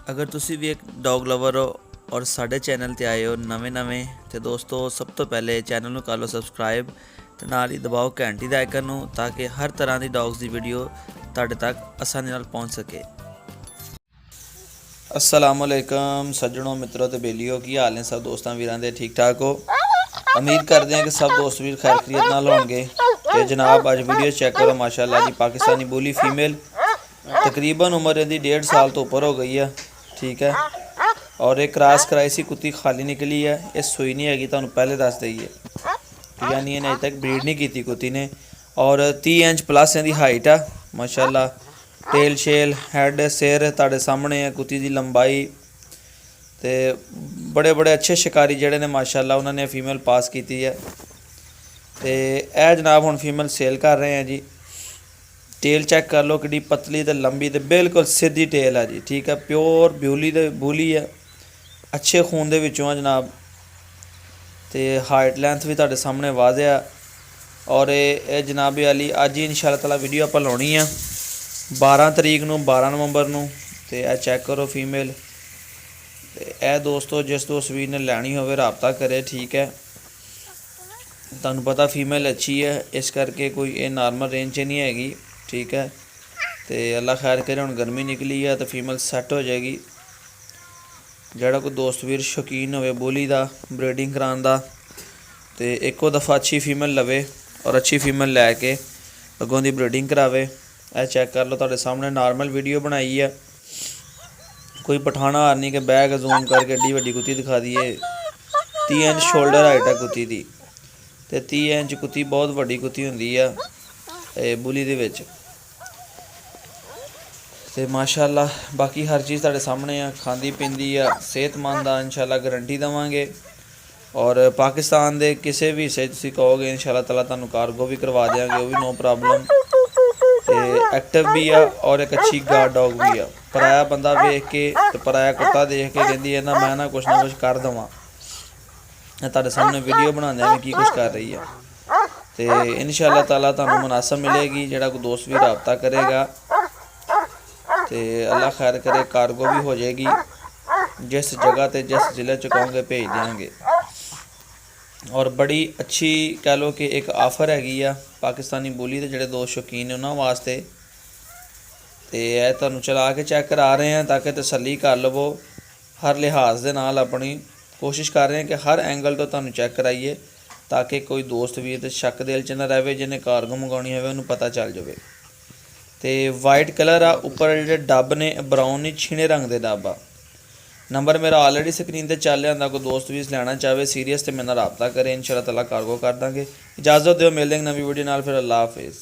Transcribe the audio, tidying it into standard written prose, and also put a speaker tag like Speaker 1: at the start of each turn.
Speaker 1: अगर तुसी भी एक डॉग लवर हो और साढ़े चैनल ते आए हो नवें तो दोस्तों सब तो पहले चैनल नूं कर लो सबसक्राइब ते नाल ही दबाओ घंटी दे आइकन नूं ताकि हर तरह की डॉग्स की वीडियो तुहाडे तक आसानी नाल पहुंच सके। अस्सलामुअलैकुम सज्जनों मित्रों ते बेलियो, की हाल ने सब दोस्तों वीरां दे? ठीक ठाक हो? उम्मीद करते हैं कि सब दोस्त वीर खैर खैरियत नाल होंगे। तो जनाब अज वीडियो चेक करो, माशाल्लाह जी पाकिस्तानी बुली फीमेल तकरीबन उम्र इहदी 1.5 साल तो ऊपर हो गई है। ठीक है, और एक क्रॉस कराई सी कुत्ती खाली निकली है, ये सूई नहीं हैगी, तुहानूं पहले दस दईए, यानी इन्हें अजे तक ब्रीड नहीं की कुत्ती ने। और 30 इंच प्लस इहदी हाइट है माशाल्लाह। टेल शेल हैड सिर तुहाडे सामने है, कुत्ती की लंबाई तो बड़े बड़े अच्छे शिकारी जड़े ने माशाल्लाह उन्होंने फीमेल पास की है। तो यह जनाब हुण फीमेल सेल कर रहे हैं जी। टेल चेक कर लो कि पतली तो लंबी तो बिल्कुल सीधी टेल है जी। ठीक है, प्योर बुली है, अच्छे खून दे विचों है जनाब। तो हाइट लेंथ भी तुहाडे सामने वाज़े है। और ये जनाब अली अज ही इंशाअल्लाह ताला वीडियो आप लाउणी है 12 तरीक नूं 12 नवंबर नूं। तो यह चेक करो फीमेल। ए दोस्तों जिस दोस्त वीर ने लैनी हो रबता करे। ठीक है, तुहानूं पता फीमेल अच्छी है, इस करके कोई ये नॉर्मल रेंज च नहीं हैगी। ठीक है, तो अल्लाह खैर करे, हुण गर्मी निकली है तो फीमेल सैट हो जाएगी। जिहड़ा कोई दोस्त वीर शौकीन होवे बुली दा ब्रीडिंग कराने दा तो एको दफ़ा अच्छी फीमेल लवे और अच्छी फीमेल लैके अगों दी ब्रीडिंग करावे। यह चेक कर लो, तुहाडे सामने नॉर्मल वीडियो बनाई है, कोई पठाना हार नहीं कि बैग जूम करके एड्डी वड्डी कुत्ती दिखा दिए। 30 इंच शोल्डर हाइट है कुत्ती की, तो 30 इंच कुत्ती बहुत वड्डी कुत्ती हुंदी है बुली दे विच। ते माशाल्लाह बाकी हर चीज़ तुहाडे सामने है, खांदी पींदी है, सेहतमंद आ, इंशाल्लाह गारंटी देवांगे। और पाकिस्तान के किसी भी हिस्से तुसीं कहोगे इंशाल्लाह ताला तुहानूं कार्गो भी करवा देंगे, वो भी नो प्रॉब्लम। तो एक्टिव भी है और एक अच्छी गार्ड डॉग भी है। पराया बंदा वेख के तो पराया कुत्ता देख के कहती है ना मैं ना कुछ कर देवां। तुहाडे सामने वीडियो बनाने में की कुछ कर रही है। तो इंशाअल्लाह ताला तुहानूं मुनासिब मिलेगी, जिहड़ा कोई दोस्त भी रबता करेगा तो अल्लाह खैर करे कार्गो भी हो जाएगी। जिस जगह ते जिस जिले च कहोगे भेज देंगे। और बड़ी अच्छी कह लो कि एक आफर हैगी आ पाकिस्तानी बुली के जिहड़े दोस्त शौकीन ने उन्होंने वास्ते। तो यह तुहानूं चला के चेक करा रहे हैं ताकि तसल्ली कर लवो। हर लिहाज के नाल अपनी कोशिश कर रहे हैं कि हर एंगल तो तुहानूं चेक कराइए ताकि कोई दोस्त भी तो शक दिल च न रहे, जिन्हें कार्गो मंगानी हो उन्होंने पता चल जाए। तो वाइट कलर आ, उपर जिहड़े डब ने ब्राउन नहीं छीणे रंग के डब आ। नंबर मेरा ऑलरेडी स्क्रीन पर चल रहा, कोई दोस्त भी लैना चाहे सीरीयस तो मेरे नाल रबता करें, इंशाअल्लाह ताला कार्गो कर देंगे। इजाज़त दो, मिलते हैं नवी वीडियो नाल, फिर अल्लाह हाफिज़।